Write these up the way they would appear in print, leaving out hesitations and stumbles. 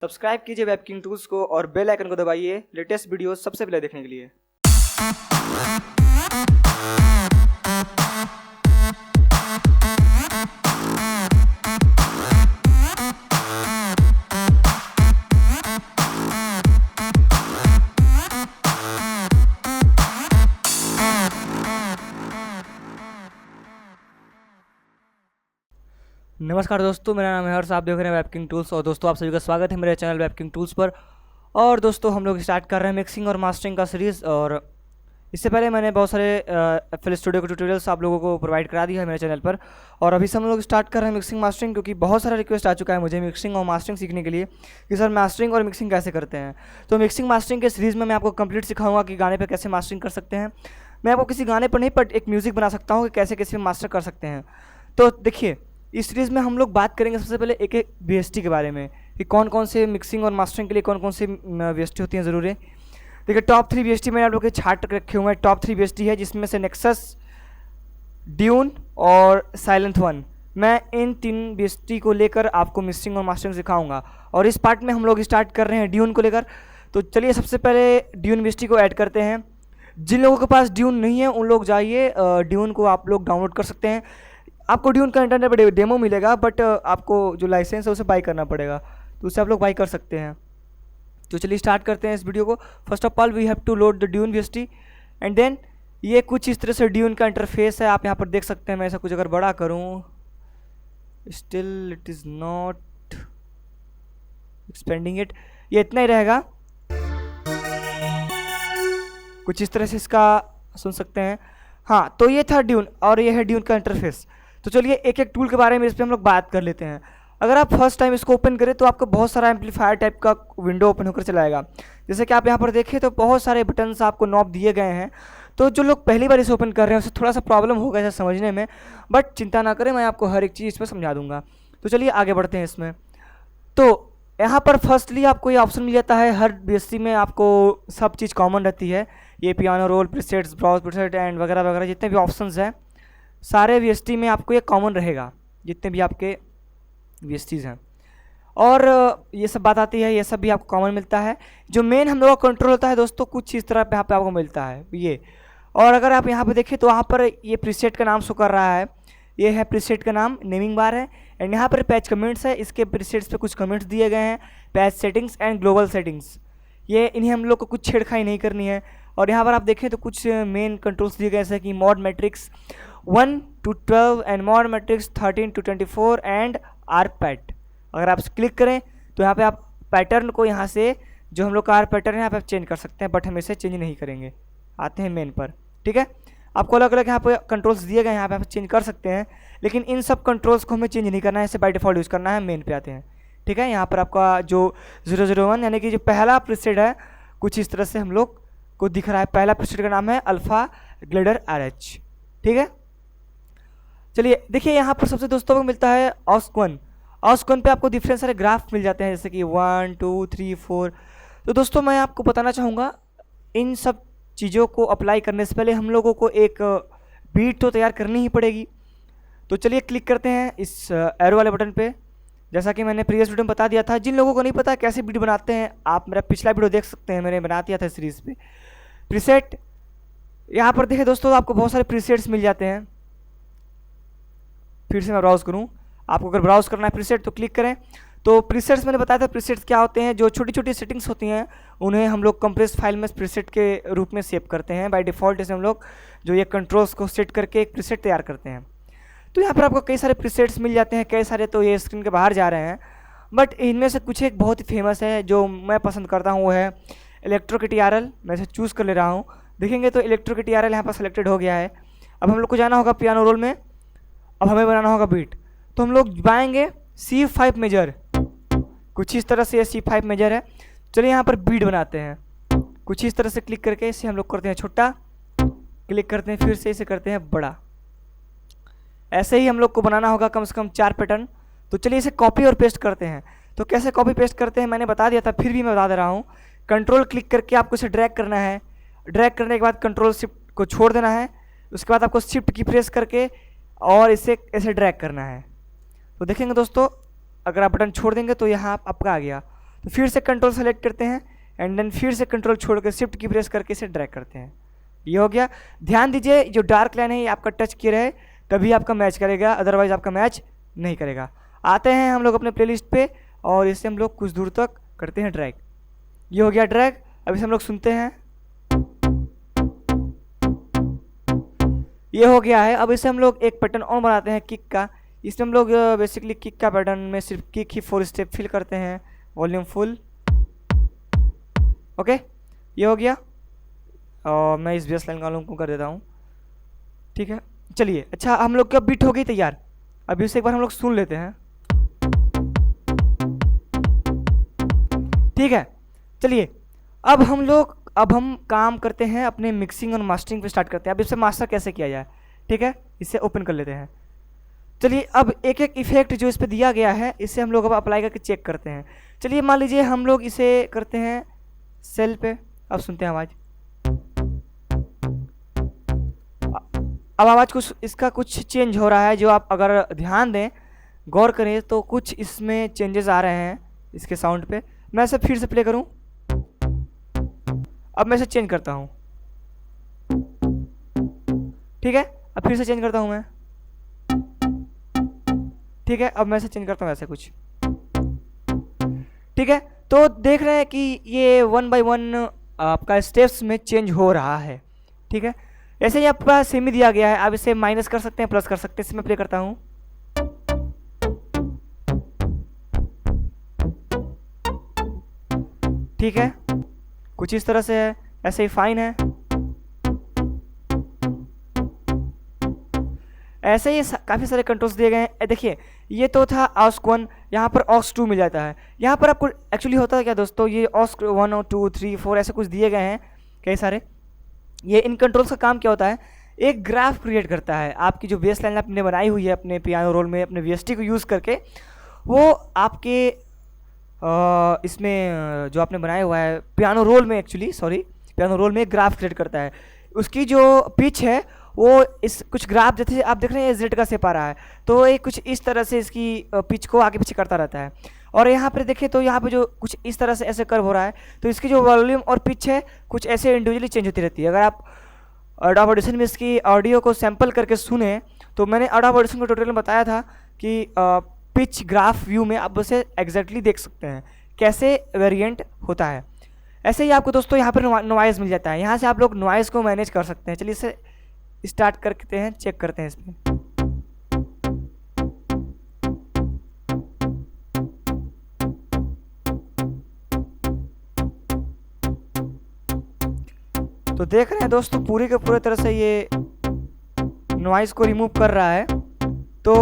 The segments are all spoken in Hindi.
सब्सक्राइब कीजिए वेबकिंग टूल्स को और बेल आइकन को दबाइए लेटेस्ट वीडियो सबसे पहले देखने के लिए। नमस्कार दोस्तों, मेरा नाम है हर्ष, आप देख रहे हैं वेबकिंग टूल्स। और दोस्तों आप सभी का स्वागत है मेरे चैनल वेबकिंग टूल्स पर। और दोस्तों हम लोग स्टार्ट कर रहे हैं मिक्सिंग और मास्टरिंग का सीरीज़। और इससे पहले मैंने बहुत सारे FL स्टूडियो के ट्यूटोरियल्स आप लोगों को प्रोवाइड करा दिया है मेरे चैनल पर। और अभी से हम लोग स्टार्ट कर रहे हैं मिक्सिंग मास्टरिंग, क्योंकि बहुत सारा रिक्वेस्ट आ चुका है मुझे मिक्सिंग और मास्टरिंग सीखने के लिए कि सर मास्टरिंग और मिक्सिंग कैसे करते हैं। तो मिक्सिंग मास्टरिंग के सीरीज़ में मैं आपको कंप्लीट सिखाऊंगा कि गाने पर कैसे मास्टरिंग कर सकते हैं। मैं आपको किसी गाने पर नहीं बट एक म्यूज़िक बना सकता हूँ कि कैसे कैसे मास्टर कर सकते हैं। तो देखिए, इस सीरीज़ में हम लोग बात करेंगे सबसे पहले एक एक VST के बारे में कि कौन कौन से मिक्सिंग और मास्टरिंग के लिए कौन कौन से VST होती हैं ज़रूरी। देखिए, टॉप 3 VST मैंने आप लोग के छाट रखे हुए हैं। टॉप 3 VST है जिसमें से नेक्सस, ड्यून और साइलेंट वन। मैं इन 3 VST को लेकर आपको मिक्सिंग और मास्टरिंग सिखाऊंगा। और इस पार्ट में हम लोग स्टार्ट कर रहे हैं ड्यून को लेकर। तो चलिए सबसे पहले ड्यून VST को ऐड करते हैं। जिन लोगों के पास ड्यून नहीं है उन लोग जाइए, ड्यून को आप लोग डाउनलोड कर सकते हैं। आपको ड्यून का इंटरनेट पर डेमो मिलेगा, बट आपको जो लाइसेंस है उसे बाई करना पड़ेगा, तो उससे आप लोग बाई कर सकते हैं। तो चलिए स्टार्ट करते हैं इस वीडियो को। First of all we have to load the Dune VST and then ये कुछ इस तरह से ड्यून का इंटरफेस है, आप यहाँ पर देख सकते हैं। मैं ऐसा कुछ अगर बड़ा करूँ, still it is not expanding it, ये इतना ही रहेगा। कुछ इस तरह से इसका सुन सकते हैं। हाँ, तो ये था ड्यून और ये है ड्यून का इंटरफेस। तो चलिए एक एक टूल के बारे में इस पर हम लोग बात कर लेते हैं। अगर आप फर्स्ट टाइम इसको ओपन करें तो आपको बहुत सारा एम्पलीफायर टाइप का विंडो ओपन होकर चला आएगा। जैसे कि आप यहाँ पर देखें तो बहुत सारे बटन्स आपको नॉब दिए गए हैं। तो जो लोग पहली बार इसे ओपन कर रहे हैं उसे थोड़ा सा प्रॉब्लम होगा इसे समझने में, बट चिंता ना करें, मैं आपको हर एक चीज़ इसमें समझा दूंगा। तो चलिए आगे बढ़ते हैं इसमें। तो यहाँ पर फर्स्टली आपको ये ऑप्शन मिल जाता है। हर VST में आपको सब चीज़ कॉमन रहती है, ये piano roll, presets, browse preset and वगैरह वगैरह जितने भी ऑप्शंस हैं सारे VST में आपको ये कॉमन रहेगा, जितने भी आपके VSTs हैं। और ये सब बात आती है, ये सब भी आपको कॉमन मिलता है। जो मेन हम लोग का कंट्रोल होता है दोस्तों, कुछ इस तरह पे यहाँ पे आपको मिलता है ये। और अगर आप यहाँ पे देखें तो वहाँ पर ये प्रीसेट का नाम शो कर रहा है, ये है प्रीसेट का नाम, नेमिंग बार है। एंड यहाँ पर पैच कमेंट्स है, इसके प्रीसेट्स पे कुछ कमेंट्स दिए गए हैं, patch settings and global settings. ये इन्हें हम लोग को कुछ छेड़खानी नहीं करनी है। और यहाँ पर आप देखें तो कुछ मेन कंट्रोल्स दिए गए जैसे कि mod matrix 1 to 12 and mod matrix 13 to 24 and आरपैट। अगर आप क्लिक करें तो यहाँ पे आप पैटर्न को यहाँ से जो हम लोग का आर पैटर्न है यहाँ पे आप चेंज कर सकते हैं, बट हम इसे चेंज नहीं करेंगे। आते हैं मेन पर, ठीक है। आपको अलग अलग यहाँ पे कंट्रोल्स दिए गए, यहाँ पे आप चेंज कर सकते हैं, लेकिन इन सब कंट्रोल्स को हमें चेंज नहीं करना है, इसे बाय डिफॉल्ट यूज़ करना है। मेन पे आते हैं, ठीक है। यहाँ पर आपका जो 001 यानी कि जो पहला प्रीसेट है कुछ इस तरह से हम लोग को दिख रहा है। पहला प्रीसेट का नाम है अल्फा ग्लिडर RH, ठीक है। चलिए देखिए, यहाँ पर सबसे दोस्तों को मिलता है ऑस्कवन। ऑस्कवन पे आपको डिफरेंट सारे ग्राफ मिल जाते हैं, जैसे कि 1 2 3 4। तो दोस्तों मैं आपको बताना चाहूँगा, इन सब चीज़ों को अप्लाई करने से पहले हम लोगों को एक बीट तो तैयार करनी ही पड़ेगी। तो चलिए क्लिक करते हैं इस एरो वाले बटन पे। जैसा कि मैंने प्रीवियस वीडियो में बता दिया था, जिन लोगों को नहीं पता कैसे बीट बनाते हैं, आप मेरा पिछला वीडियो देख सकते हैं, मैंने बना दिया था सीरीज़ पे। प्रीसेट यहाँ पर देखें दोस्तों, आपको बहुत सारे प्रीसेट्स मिल जाते हैं। फिर से मैं ब्राउज़ करूँ, आपको अगर ब्राउज़ करना है प्रीसेट तो क्लिक करें। तो प्रीसेट्स मैंने बताया था, प्रीसेट्स क्या होते हैं, जो छोटी छोटी सेटिंग्स होती हैं उन्हें हम लोग कंप्रेस फाइल में प्रीसेट के रूप में सेव करते हैं। बाय डिफ़ॉल्ट इसे हम लोग जो ये कंट्रोल्स को सेट करके एक प्रीसेट तैयार करते हैं। तो यहाँ पर आपको कई सारे प्रीसेट्स मिल जाते हैं, कई सारे तो ये स्क्रीन के बाहर जा रहे हैं, बट इनमें से कुछ एक बहुत ही फेमस है जो मैं पसंद करता हूँ, वो है इलेक्ट्रो के TRL। मैं इसे चूज़ कर ले रहा हूँ। देखेंगे तो इलेक्ट्रो के TRL यहाँ पर सेलेक्टेड हो गया है। अब हम लोग को जाना होगा पियानो रोल में, अब हमें बनाना होगा बीट। तो हम लोग पाएंगे C5 मेजर, कुछ इस तरह से ये C5 मेजर है। चलिए यहाँ पर बीट बनाते हैं, कुछ इस तरह से क्लिक करके इसे हम लोग करते हैं छोटा, क्लिक करते हैं फिर से इसे करते हैं बड़ा। ऐसे ही हम लोग को बनाना होगा कम से कम 4 पैटर्न। तो चलिए इसे कॉपी और पेस्ट करते हैं। तो कैसे कॉपी पेस्ट करते हैं मैंने बता दिया था, फिर भी मैं बता दे रहा हूँ। कंट्रोल क्लिक करके आपको इसे ड्रैग करना है, ड्रैग करने के बाद कंट्रोल शिफ्ट को छोड़ देना है, उसके बाद आपको शिफ्ट की प्रेस करके और इसे ऐसे ड्रैग करना है। तो देखेंगे दोस्तों, अगर आप बटन छोड़ देंगे तो यहाँ आपका आ गया। तो फिर से कंट्रोल सेलेक्ट करते हैं एंड देन फिर से कंट्रोल छोड़ के शिफ्ट की प्रेस करके इसे ड्रैग करते हैं। ये हो गया। ध्यान दीजिए जो डार्क लाइन है ये आपका टच किया रहे तभी आपका मैच करेगा, अदरवाइज आपका मैच नहीं करेगा। आते हैं हम लोग अपने प्लेलिस्ट पे और इसे हम लोग कुछ दूर तक करते हैं ड्रैग। ये हो गया ड्रैग। अब इसे हम लोग सुनते हैं, ये हो गया है। अब इसे हम लोग एक पैटर्न और बनाते हैं किक का। इसमें हम लोग बेसिकली किक का पैटर्न में सिर्फ किक ही 4 स्टेप फिल करते हैं, वॉल्यूम फुल। ओके, ये हो गया। और मैं इस बेस लाइन वालों को कर देता हूँ, ठीक है। चलिए, अच्छा हम लोग का बीट हो गई तैयार। अभी इसे एक बार हम लोग सुन लेते हैं, ठीक है। चलिए अब हम काम करते हैं अपने मिक्सिंग और मास्टरिंग पे स्टार्ट करते हैं। अब इसे मास्टर कैसे किया जाए, ठीक है, इसे ओपन कर लेते हैं। चलिए अब एक एक इफेक्ट जो इस पे दिया गया है इसे हम लोग अब अप्लाई करके चेक करते हैं। चलिए मान लीजिए हम लोग इसे करते हैं सेल पे। अब सुनते हैं आवाज़। अब आवाज़ कुछ इसका कुछ चेंज हो रहा है, जो आप अगर ध्यान दें, गौर करें तो कुछ इसमें चेंजेस आ रहे हैं इसके साउंड पे। मैं इसे फिर से प्ले करूं। अब मैं इसे चेंज करता हूं, ठीक है। अब फिर से चेंज करता हूं मैं, ठीक है। अब मैं इसे चेंज करता हूं ऐसे कुछ, ठीक है। तो देख रहे हैं कि ये 1 बाय 1 आपका स्टेप्स में चेंज हो रहा है, ठीक है। ऐसे ही आपके पास सेमी दिया गया है। आप इसे माइनस कर सकते हैं, प्लस कर सकते हैं। इसे मैं प्ले करता हूं, ठीक है। कुछ इस तरह से है, ऐसे ही फाइन है। ऐसे ही काफ़ी सारे कंट्रोल्स दिए गए हैं। देखिए ये तो था ऑस्क 1, यहाँ पर ऑस्क 2 मिल जाता है। यहाँ पर आपको एक्चुअली होता है क्या दोस्तों, ये ऑस्क 1 और 2 3 4 ऐसे कुछ दिए गए हैं कई सारे। ये इन कंट्रोल्स का काम क्या होता है, एक ग्राफ क्रिएट करता है। आपकी जो बेस लाइन आपने बनाई हुई है अपने पियानो रोल में, अपने VST को यूज़ करके, वो आपके इसमें जो आपने बनाया हुआ है पियानो रोल में, पियानो रोल में एक ग्राफ क्रिएट करता है। उसकी जो पिच है वो इस कुछ ग्राफ जैसे आप देख रहे हैं Z का शेप आ रहा है, तो ये कुछ इस तरह से इसकी पिच को आगे पीछे करता रहता है। और यहाँ पर देखिए तो यहाँ पे जो कुछ इस तरह से ऐसे कर्व हो रहा है, तो इसकी जो वॉल्यूम और पिच है कुछ ऐसे इंडिविजुअली चेंज होती रहती है। अगर आप Adobe Audition में इसकी ऑडियो को सैम्पल करके सुने तो मैंने Adobe Audition को ट्यूटोरियल में बताया था कि पिच ग्राफ व्यू में आप उसे एग्जैक्टली देख सकते हैं कैसे वेरिएंट होता है। ऐसे ही आपको दोस्तों यहाँ पर नॉइज़ मिल जाता है। यहाँ से आप लोग नॉइज़ को मैनेज कर सकते हैं। चलिए इसे स्टार्ट करते हैं, चेक करते हैं इसमें। तो देख रहे हैं दोस्तों पूरी के पूरे तरह से ये नॉइज़ को रिमूव कर रहा है। तो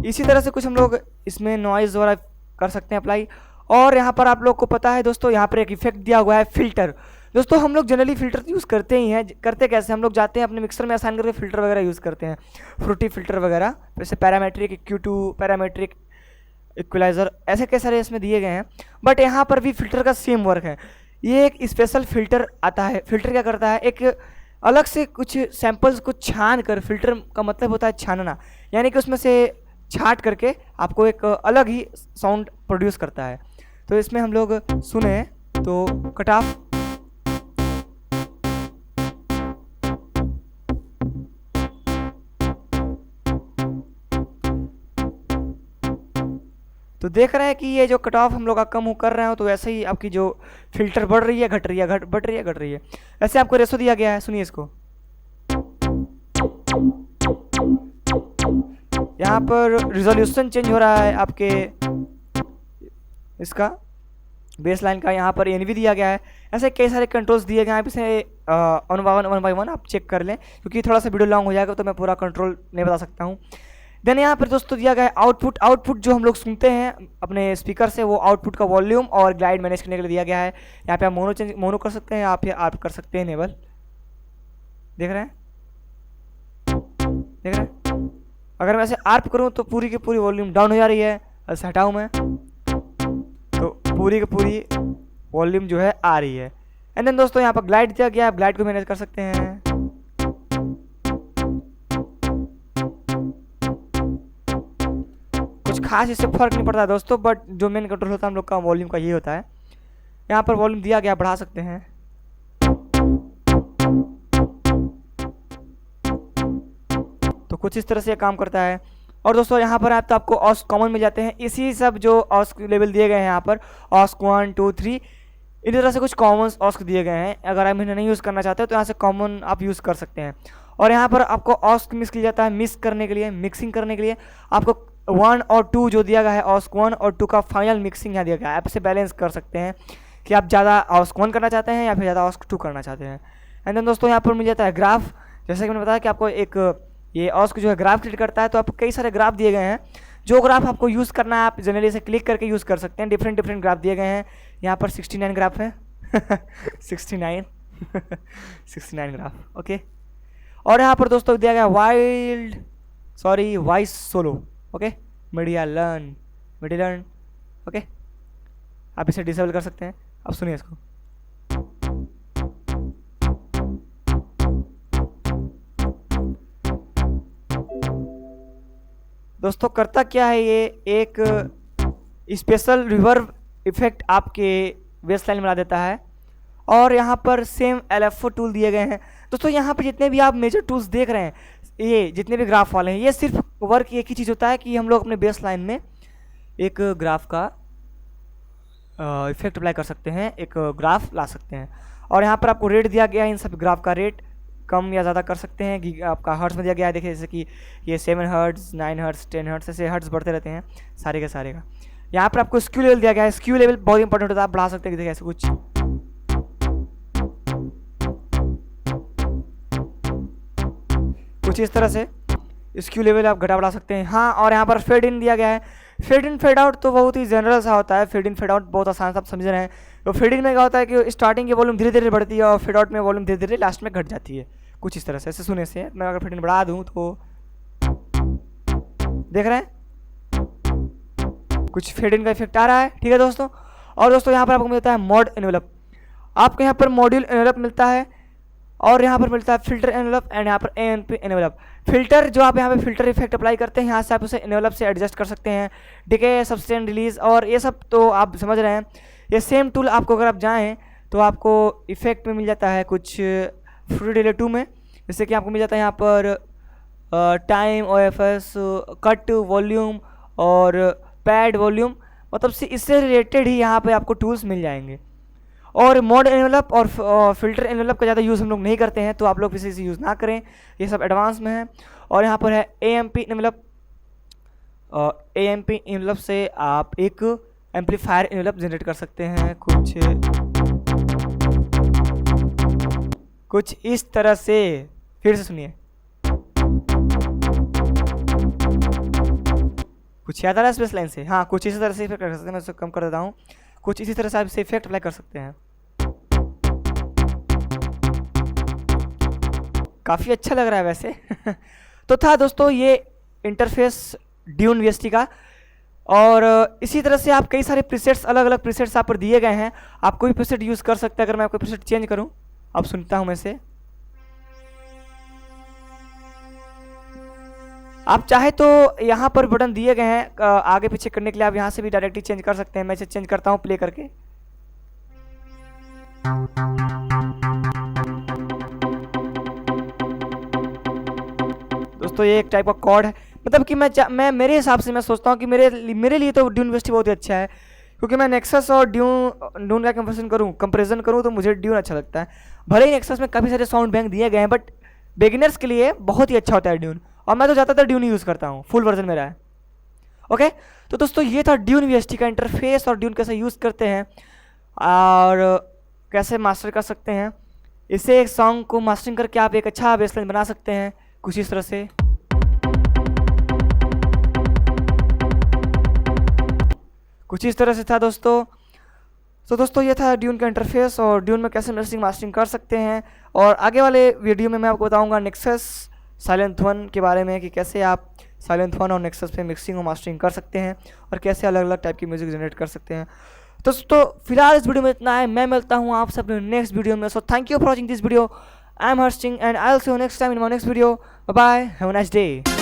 इसी तरह से कुछ हम लोग इसमें नॉइज़ वगैरह कर सकते हैं अप्लाई। और यहाँ पर आप लोग को पता है दोस्तों, यहाँ पर एक इफेक्ट दिया हुआ है फिल्टर। दोस्तों हम लोग जनरली फ़िल्टर यूज़ करते ही हैं। करते कैसे, हम लोग जाते हैं अपने मिक्सर में असाइन करके फ़िल्टर वगैरह यूज़ करते हैं, फ्रूटी फ़िल्टर वगैरह, जैसे पैरामेट्रिक, Q2, पैरामेट्रिक, इक्वलाइज़र, ऐसे कई सारे इसमें दिए गए हैं। बट यहाँ पर भी फ़िल्टर का सेम वर्क है। ये एक स्पेशल फ़िल्टर आता है। फ़िल्टर क्या करता है, एक अलग से कुछ सैम्पल्स को छान कर, फ़िल्टर का मतलब होता है छानना, यानी कि उसमें से छाट करके आपको एक अलग ही साउंड प्रोड्यूस करता है। तो इसमें हम लोग सुने तो कट ऑफ, तो देख रहे हैं कि ये जो कट ऑफ हम लोग का कम कर रहे हो, तो वैसे ही आपकी जो फिल्टर बढ़ रही है, घट रही है, बढ़ रही है, घट रही है। ऐसे आपको रेशो दिया गया है, सुनिए इसको। यहाँ पर रिजोल्यूशन चेंज हो रहा है आपके इसका बेस लाइन का। यहाँ पर NV दिया गया है। ऐसे कई सारे कंट्रोल्स दिए गए हैं। आप इसे वन बाय वन आप चेक कर लें, क्योंकि थोड़ा सा वीडियो लॉन्ग हो जाएगा तो मैं पूरा कंट्रोल नहीं बता सकता हूँ। देन यहाँ पर दोस्तों दिया गया है आउटपुट जो हम लोग सुनते हैं अपने स्पीकर से, वो आउटपुट का वॉल्यूम और ग्लाइड मैनेज करने के लिए दिया गया है। यहाँ पे आप मोनो कर सकते हैं, आप आर्प कर सकते हैं इनेबल। देख रहे हैं, देख रहे हैं। अगर मैं ऐसे आर्प करूँ तो पूरी की पूरी वॉल्यूम डाउन हो जा रही है। ऐसे हटाऊँ मैं तो पूरी की पूरी वॉल्यूम जो है आ रही है। एंड देन दोस्तों यहाँ पर ग्लाइड दिया गया है, आप ग्लाइड को मैनेज कर सकते हैं। खास इससे फर्क नहीं पड़ता दोस्तों, बट जो मेन कंट्रोल होता है हम लोग का वॉल्यूम का ये होता है। यहाँ पर वॉल्यूम दिया गया, बढ़ा सकते हैं। तो कुछ इस तरह से काम करता है। और दोस्तों यहाँ पर आप तो आपको ऑस्क कॉमन मिल जाते हैं, इसी सब जो ऑस्क लेवल दिए गए हैं यहाँ पर ऑस्क 1 2 3 इस तरह से कुछ कॉमन ऑस्क दिए गए हैं। अगर आप इन्हें नहीं यूज़ करना चाहते हो तो यहाँ से कॉमन आप यूज़ कर सकते हैं। और यहाँ पर आपको ऑस्क मिक्स किया जाता है, मिक्स करने के लिए, मिक्सिंग करने के लिए आपको 1 और 2 जो दिया गया है ऑस्क 1 और 2 का फाइनल मिक्सिंग यहाँ दिया गया है। आप इसे बैलेंस कर सकते हैं कि आप ज़्यादा ऑस्क 1 करना चाहते हैं या फिर ज़्यादा ऑस्क 2 करना चाहते हैं। एंड देन दोस्तों यहाँ पर मिल जाता है ग्राफ। जैसे कि मैंने बताया कि आपको एक ये ऑस्क जो है ग्राफ क्रिएट करता है, तो आपको कई सारे ग्राफ दिए गए हैं। जो ग्राफ आपको यूज़ करना है आप जनरली इसे क्लिक करके यूज़ कर सकते हैं। डिफरेंट ग्राफ दिए गए हैं। यहाँ पर 69 ग्राफ है 69 69 ग्राफ, ओके। और यहाँ पर दोस्तों दिया गया वॉइस सोलो, ओके, मिडिलर्न, ओके। आप इसे डिसेबल कर सकते हैं। अब सुनिए इसको। दोस्तों करता क्या है, ये एक स्पेशल रिवर्ब इफेक्ट आपके बेस लाइन में ला देता है। और यहाँ पर सेम LFO टूल दिए गए हैं। दोस्तों यहाँ पर जितने भी आप मेजर टूल्स देख रहे हैं, ये जितने भी ग्राफ वाले हैं, ये सिर्फ वर्क एक ही चीज़ होता है कि हम लोग अपने बेस लाइन में एक ग्राफ का इफेक्ट अप्लाई कर सकते हैं, एक ग्राफ ला सकते हैं। और यहाँ पर आपको रेट दिया गया है, इन सब ग्राफ का रेट कम या ज़्यादा कर सकते हैं कि आपका हर्ट्स में दिया गया है। देखिए जैसे कि ये 7 हर्ट्स, 9 हर्ट्स, 10 हर्ट्स, ऐसे हर्ट्स बढ़ते रहते हैं सारे के सारे का। यहाँ पर आपको स्क्यू लेवल दिया गया है। स्क्यू लेवल बहुत इंपॉर्टेंट होता है, आप बढ़ा सकते हैं। देखिए ऐसे कुछ इस तरह से स्क्यू लेवल आप घटा बढ़ा सकते हैं। हाँ, और यहाँ पर फेड इन दिया गया है। फेड इन फेड आउट तो बहुत ही जनरल सा होता है। फेड इन फेड आउट बहुत आसान से आप समझ रहे हैं। तो फेड इन में क्या होता है कि स्टार्टिंग की वॉल्यूम धीरे धीरे बढ़ती है और फेड आउट में वॉल्यूम धीरे धीरे लास्ट में घट जाती है, कुछ इस तरह से। ऐसे सुने से मैं अगर फेड इन बढ़ा दूँ तो देख रहे हैं कुछ फेड इन का इफेक्ट आ रहा है, ठीक है दोस्तों। और दोस्तों यहाँ पर आपको मिलता है मोड एनवेलप। आपको यहाँ पर मॉड्यूल एनवेलप मिलता है और यहाँ पर मिलता है फिल्टर एनवेलप एंड यहाँ पर ANP एनवेलप। फिल्टर जो आप यहाँ पे फिल्टर इफेक्ट अप्लाई करते हैं, यहाँ से आप उसे एनवेलप से एडजस्ट कर सकते हैं। डिके, सब्सटेंस रिलीज और ये सब तो आप समझ रहे हैं। ये सेम टूल आपको अगर आप जाएँ तो आपको इफेक्ट में मिल जाता है कुछ फ्रूट डिले 2 में। जैसे कि आपको मिल जाता है यहाँ पर टाइम, OFS, कट वॉल्यूम और पैड वॉल्यूम, मतलब से इससे रिलेटेड ही यहाँ पे आपको टूल्स मिल जाएंगे। और मोड एनवेलप और फिल्टर एनवेलप का ज़्यादा यूज़ हम लोग नहीं करते हैं, तो आप लोग इसे यूज़ ना करें, ये सब एडवांस में है। और यहाँ पर है AMP एनवेलप। AMP एनवेलप से आप एक एम्पलीफायर एनवेलप जनरेट कर सकते हैं कुछ इस तरह से। फिर से सुनिए, कुछ याद आ रहा है स्पेस लाइन से? हाँ, कुछ इसी तरह से इफेक्ट कर सकते हैं। मैं इसको कम कर देता हूँ। कुछ इसी तरह से आप इसे इफेक्ट अप्लाई कर सकते हैं। काफ़ी अच्छा लग रहा है वैसे। तो था दोस्तों ये इंटरफेस ड्यून VST का। और इसी तरह से आप कई सारे प्रीसेट्स, अलग अलग प्रीसेट्स आप पर दिए गए हैं। आप कोई प्रीसेट यूज़ कर सकते हैं। अगर मैं कोई प्रीसेट चेंज करूँ, अब सुनता हूँ मैं से। आप चाहे तो यहाँ पर बटन दिए गए हैं आगे पीछे करने के लिए, आप यहाँ से भी डायरेक्टली चेंज कर सकते हैं। मैं इसे चेंज करता हूँ प्ले करके। दोस्तों ये एक टाइप का कॉर्ड है, मतलब कि मैं मेरे हिसाब से मैं सोचता हूँ कि मेरे लिए तो ड्यून VST बहुत ही अच्छा है, क्योंकि मैं नेक्सस और ड्यून का कंपेरिजन करूँ तो मुझे ड्यून अच्छा लगता है। भले ही नेक्सस में काफ़ी सारे साउंड बैंक दिए गए हैं, बट बिगिनर्स के लिए बहुत ही अच्छा होता है ड्यून। और मैं तो ज़्यादातर ड्यून यूज़ करता हूँ, फुल वर्जन मेरा है। ओके, तो दोस्तों ये था ड्यून VST का इंटरफेस और ड्यून कैसे यूज़ करते हैं और कैसे मास्टर कर सकते हैं। इससे एक सॉन्ग को मास्टरिंग करके आप एक अच्छा बेसलाइन बना सकते हैं कुछ इस तरह से। कुछ इस तरह से था दोस्तों। तो दोस्तों ये था ड्यून का इंटरफेस और ड्यून में कैसे मिक्सिंग मास्टरिंग कर सकते हैं। और आगे वाले वीडियो में मैं आपको बताऊंगा नेक्सस साइलेंथ1 के बारे में कि कैसे आप साइलेंथ1 और नेक्सस पे मिक्सिंग और मास्टरिंग कर सकते हैं और कैसे अलग अलग टाइप की म्यूजिक जनरेट कर सकते हैं। तो दोस्तों फिलहाल इस वीडियो में इतना है। मैं मिलता हूँ आप सब नेक्स्ट वीडियो में। So thank you for watching this video. I am Harsh Singh and I will see you next time in my next video. Bye bye, have a nice day.